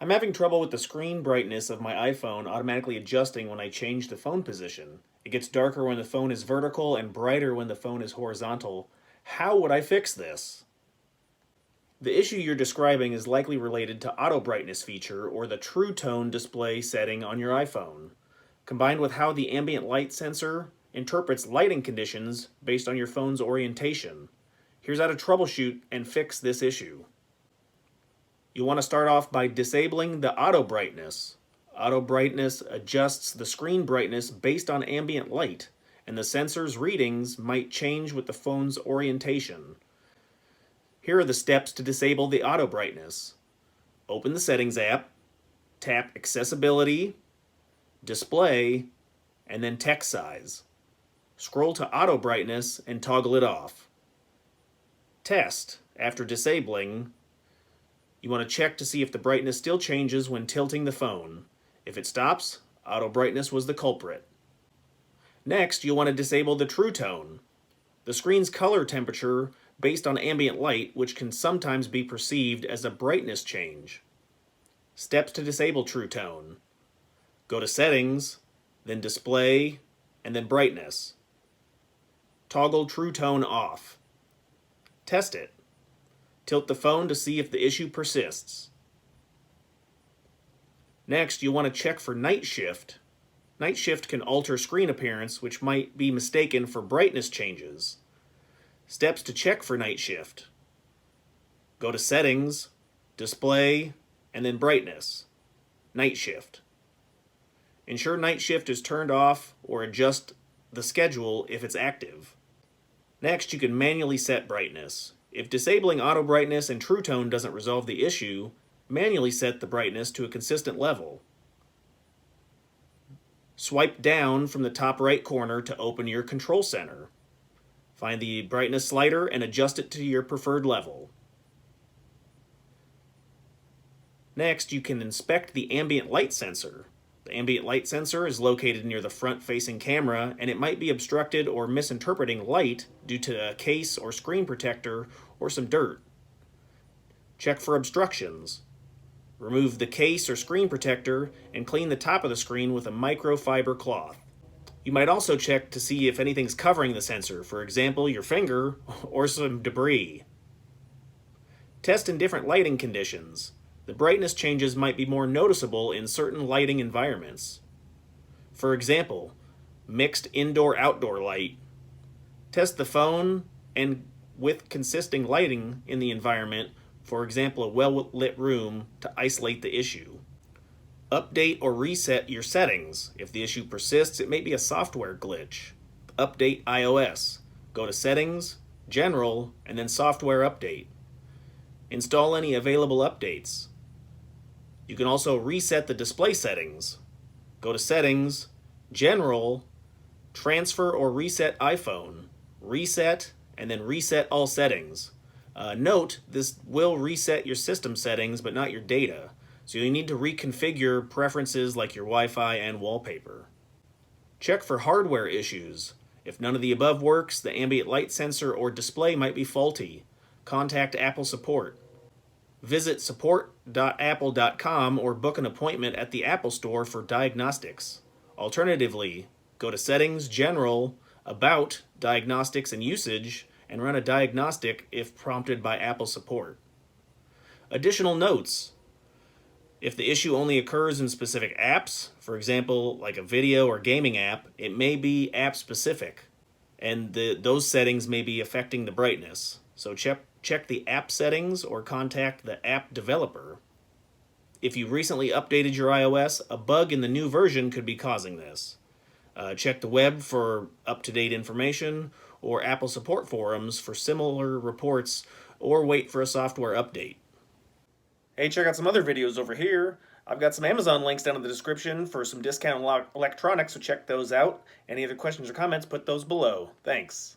I'm having trouble with the screen brightness of my iPhone automatically adjusting when I change the phone position. It gets darker when the phone is vertical and brighter when the phone is horizontal. How would I fix this? The issue you're describing is likely related to auto brightness feature or the True Tone display setting on your iPhone, combined with how the ambient light sensor interprets lighting conditions based on your phone's orientation. Here's how to troubleshoot and fix this issue. You want to start off by disabling the auto brightness. Auto brightness adjusts the screen brightness based on ambient light, and the sensor's readings might change with the phone's orientation. Here are the steps to disable the auto brightness. Open the Settings app, tap Accessibility, Display, and then Text Size. Scroll to Auto Brightness and toggle it off. Test. After disabling, you want to check to see if the brightness still changes when tilting the phone. If it stops, auto brightness was the culprit. Next, you'll want to disable the True Tone, the screen's color temperature based on ambient light, which can sometimes be perceived as a brightness change. Steps to disable True Tone. Go to Settings, then Display, and then Brightness. Toggle True Tone off. Test it. Tilt the phone to see if the issue persists. Next, you'll want to check for night shift. Night shift can alter screen appearance, which might be mistaken for brightness changes. Steps to check for night shift. Go to Settings, Display, and then Brightness. Night shift. Ensure night shift is turned off or adjust the schedule if it's active. Next, you can manually set brightness. If disabling auto brightness and True Tone doesn't resolve the issue, manually set the brightness to a consistent level. Swipe down from the top right corner to open your control center. Find the brightness slider and adjust it to your preferred level. Next, you can inspect the ambient light sensor. The ambient light sensor is located near the front-facing camera, and it might be obstructed or misinterpreting light due to a case or screen protector or some dirt. Check for obstructions. Remove the case or screen protector and clean the top of the screen with a microfiber cloth. You might also check to see if anything's covering the sensor, for example, your finger or some debris. Test in different lighting conditions. The brightness changes might be more noticeable in certain lighting environments. For example, mixed indoor-outdoor light. Test the phone and with consisting lighting in the environment, for example, a well-lit room, to isolate the issue. Update or reset your settings. If the issue persists, it may be a software glitch. Update iOS. Go to Settings, General, and then Software Update. Install any available updates. You can also reset the display settings. Go to Settings, General, Transfer or Reset iPhone, Reset, and then Reset all settings. Note, this will reset your system settings, but not your data. So you need to reconfigure preferences like your Wi-Fi and wallpaper. Check for hardware issues. If none of the above works, the ambient light sensor or display might be faulty. Contact Apple support. Visit support.apple.com or book an appointment at the Apple Store for diagnostics. Alternatively, go to Settings, General, About, Diagnostics and Usage, and run a diagnostic if prompted by Apple support. Additional notes. If the issue only occurs in specific apps, for example, like a video or gaming app, it may be app-specific, and those settings may be affecting the brightness. So check the app settings or contact the app developer. If you recently updated your iOS, a bug in the new version could be causing this. Check the web for up-to-date information or Apple support forums for similar reports, or wait for a software update. Hey, check out some other videos over here. I've got some Amazon links down in the description for some discount electronics, so check those out. Any other questions or comments, put those below. Thanks.